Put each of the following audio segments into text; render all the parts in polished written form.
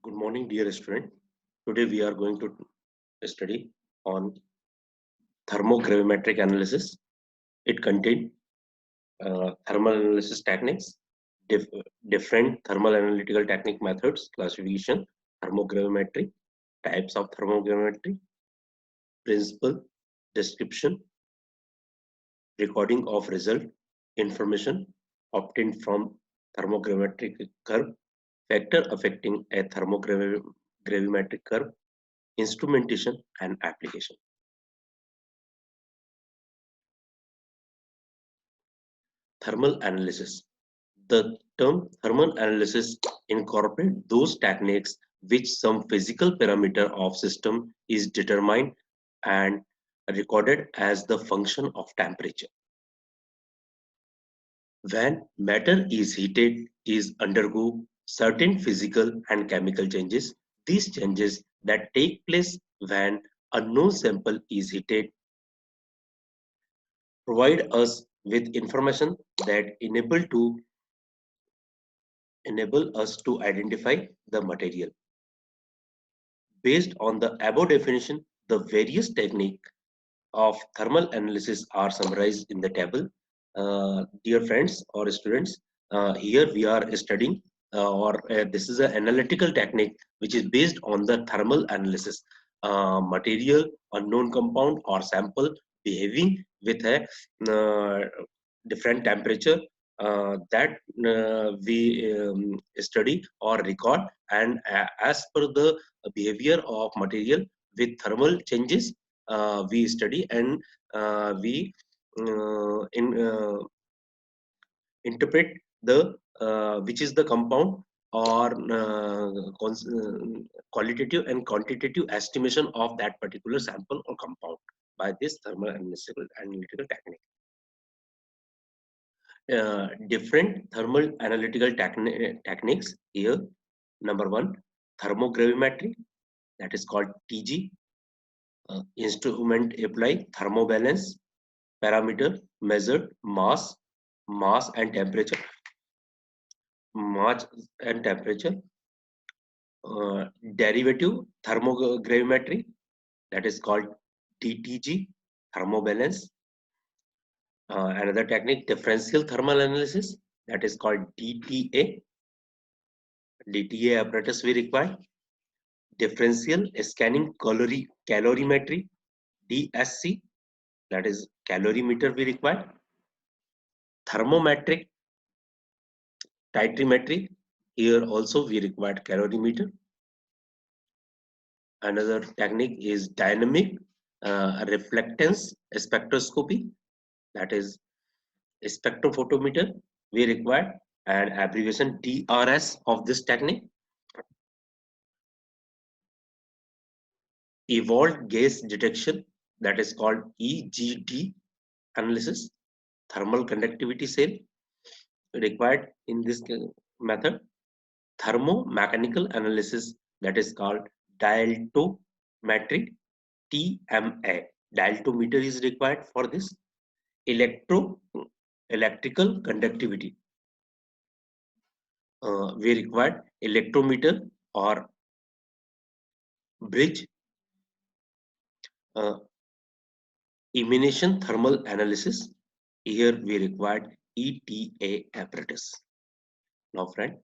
Good morning, dear student. Today we are going to study on thermogravimetric analysis. It contains thermal analysis techniques, dif different thermal analytical technique methods, classification, thermogravimetry, types of thermogravimetry, principle, description, recording of result, information obtained from thermogravimetric curve, factor affecting a thermogravimetric curve, instrumentation and application. Thermal analysis. The term thermal analysis incorporates those techniques which some physical parameter of system is determined and recorded as the function of temperature. When matter is heated, is undergo certain physical and chemical changes. These changes that take place when a known sample is heated provide us with information that enable us to identify the material. Based on the above definition, the various techniques of thermal analysis are summarized in the table. Dear friends or students, here we are studying this is an analytical technique which is based on the thermal analysis. Material, unknown compound or sample behaving with a uh, different temperature that we study or record, and as per the behavior of material with thermal changes we study, and we interpret the which is the compound or qualitative and quantitative estimation of that particular sample or compound by this thermal analytical technique. Different thermal analytical techniques here. Number one, thermogravimetry, that is called TG. Instrument apply thermobalance parameter measured mass and temperature, mass and temperature. Derivative thermogravimetry, that is called DTG, thermobalance. Another technique, differential thermal analysis, that is called DTA. DTA apparatus we require. Differential scanning calorimetry, DSC, that is calorimeter we require. Thermometric titrimetry, here also we require calorimeter. Another technique is dynamic reflectance spectroscopy, that is spectrophotometer we require, and abbreviation DRS of this technique. Evolved gas detection, that is called EGD analysis. Thermal conductivity cell required in this method. Thermomechanical analysis, that is called dialtometry, TMA. Dialtometer is required for this. Electrical conductivity, we required electrometer or bridge. Emission thermal analysis, here we required ETA apparatus. Now friend,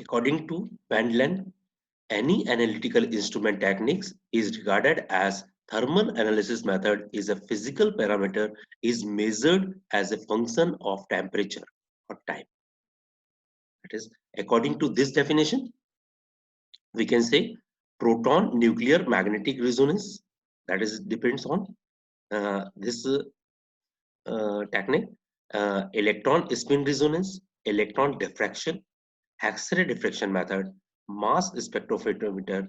according to Bandland, any analytical instrument techniques is regarded as thermal analysis method is a physical parameter is measured as a function of temperature or time. That is, according to this definition, we can say proton nuclear magnetic resonance, that is depends on this technique, electron spin resonance, electron diffraction, X-ray diffraction method, mass spectrophotometer,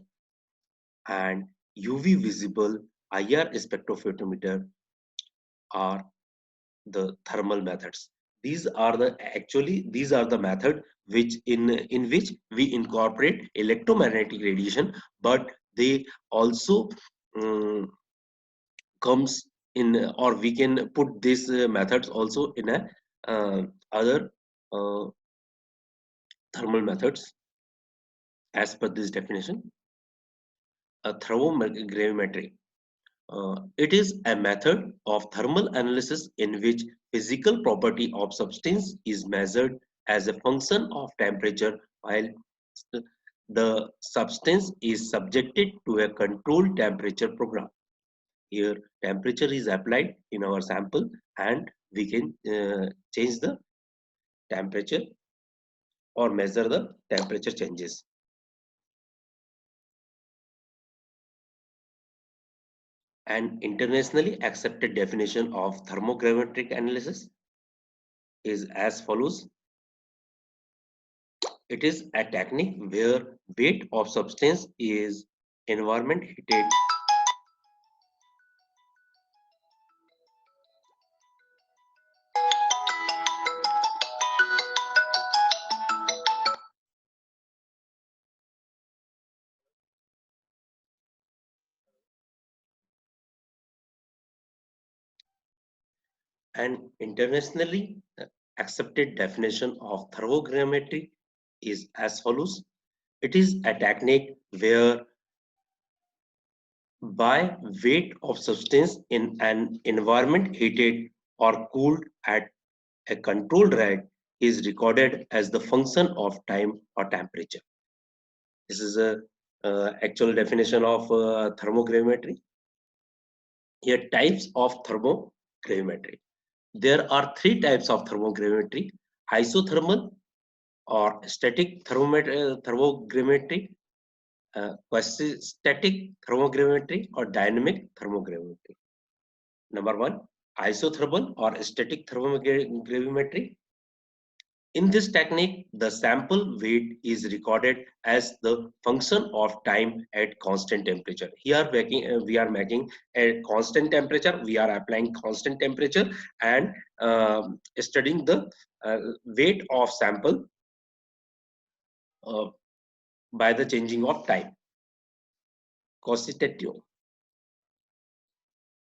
and UV visible IR spectrophotometer are the thermal methods. These are the method which in which we incorporate electromagnetic radiation, but they also um, comes in, or we can put these methods also in a Other uh, thermal methods as per this definition, thermogravimetry. It is a method of thermal analysis in which physical property of substance is measured as a function of temperature while the substance is subjected to a controlled temperature program. Here, temperature is applied in our sample and we can change the temperature or measure the temperature changes. An internationally accepted definition of thermogravimetric analysis is as follows. It is a technique where weight of substance is environment heated and internationally accepted definition of thermogrametry is as follows. It is a technique where by weight of substance in an environment heated or cooled at a controlled rate is recorded as the function of time or temperature. This is a actual definition of thermogravimetry. Here, types of thermogravimetry. There are three types of thermogravimetry: isothermal or static thermogravimetry, quasi-static thermogravimetry, or dynamic thermogravimetry. Number one, isothermal or static thermogravimetry. In this technique, the sample weight is recorded as the function of time at constant temperature. Here we are making a constant temperature, we are applying constant temperature and studying the weight of sample uh, by the changing of time. Quantitative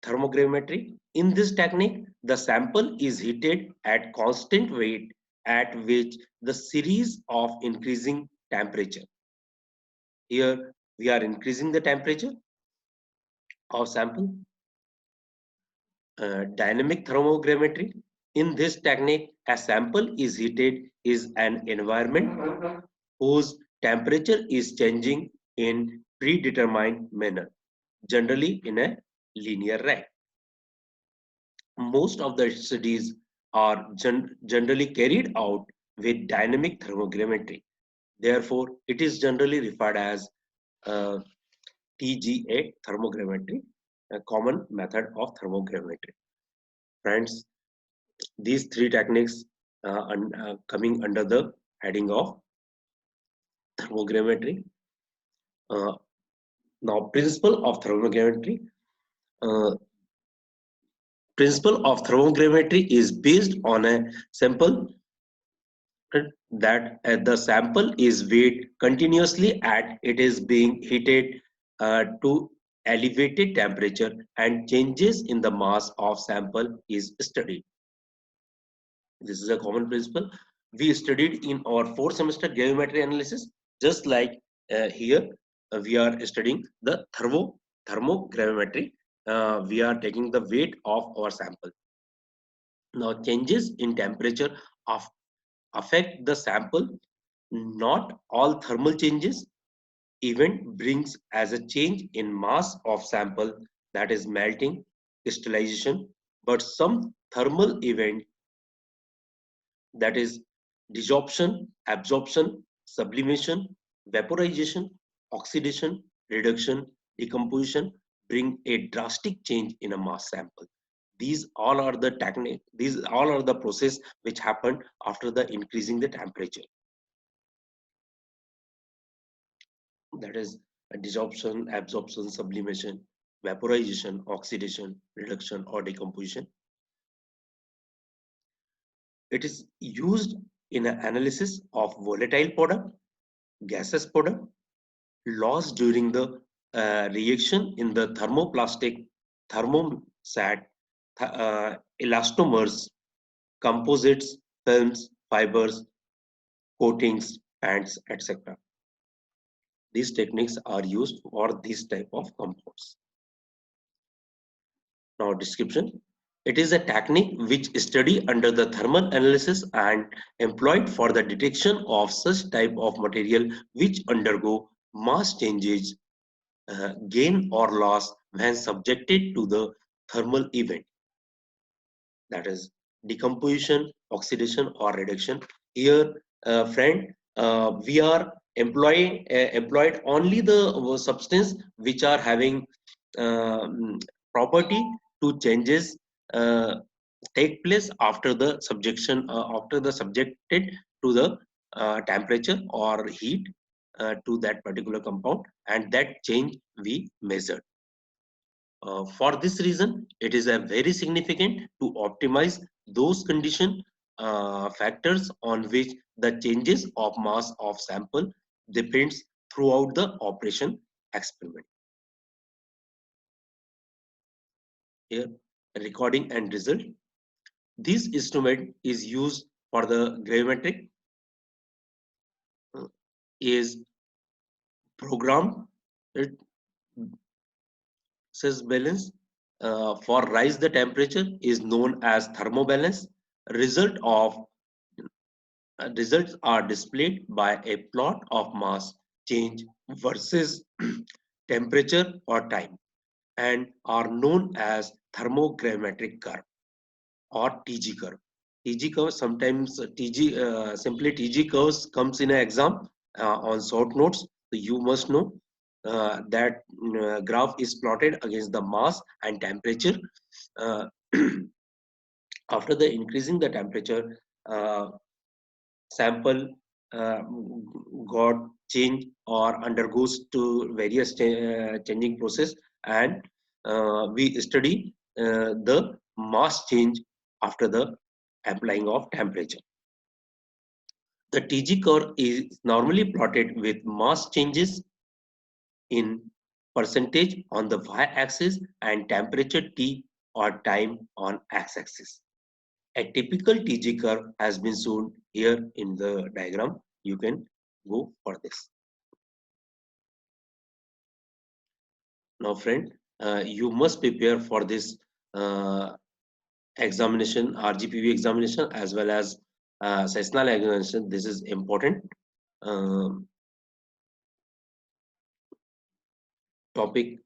thermogravimetry. In this technique, the sample is heated at constant weight at which the series of increasing temperature. Here we are increasing the temperature of sample. Dynamic thermogravimetry. In this technique, a sample is heated is an environment whose temperature is changing in predetermined manner, generally in a linear rate. Most of the studies are generally carried out with dynamic thermogravimetry. Therefore, it is generally referred as TGA thermogravimetry, a common method of thermogravimetry. Friends, these three techniques coming under the heading of thermogravimetry. Uh, Now, Uh, principle of thermogravimetry is based on a sample that the sample is weighed continuously at it is being heated to elevated temperature and changes in the mass of sample is studied. This is a common principle we studied in our fourth semester gravimetry analysis. Just like here, we are studying the thermogravimetry. We are taking the weight of our sample. Now, changes in temperature of affect the sample. Not all thermal changes event brings as a change in mass of sample, that is melting, crystallization, but some thermal event, that is desorption, absorption, sublimation, vaporization, oxidation, reduction, decomposition, bring a drastic change in a mass sample. These all are the technique, these all are the process which happen after the increasing the temperature. That is desorption, absorption, sublimation, vaporization, oxidation, reduction, or decomposition. It is used in an analysis of volatile product, gaseous product, loss during the reaction in the thermoplastic, thermostat, elastomers, composites, films, fibers, coatings, paints, etc. These techniques are used for this type of compounds. Now description. It is a technique which is studied under the thermal analysis and employed for the detection of such type of material which undergo mass changes, gain or loss when subjected to the thermal event, that is decomposition, oxidation or reduction. Here, friend, we are employed only the substance which are having property to changes uh, take place after the subjected to the temperature or heat to that particular compound, and that change we measure. For this reason, it is a very significant to optimize those condition factors on which the changes of mass of sample depends throughout the operation experiment. Here, recording and result. This instrument is used for the gravimetric, is programmed, it says balance for rise the temperature is known as thermobalance. Result of Results are displayed by a plot of mass change versus temperature or time, and are known as thermogravimetric curve or TG curve. TG curve, sometimes TG simply TG curves comes in an exam on short notes. So you must know that graph is plotted against the mass and temperature. Uh, After the increasing the temperature, sample got changed or undergoes to various changing process, and we study the mass change after the applying of temperature. The TG curve is normally plotted with mass changes in percentage on the y-axis and temperature T or time on x-axis. A typical TG curve has been shown here in the diagram. You can go for this. Now, friend, you must prepare for this examination, RGPV examination, as well as sessional examination. This is important um, topic.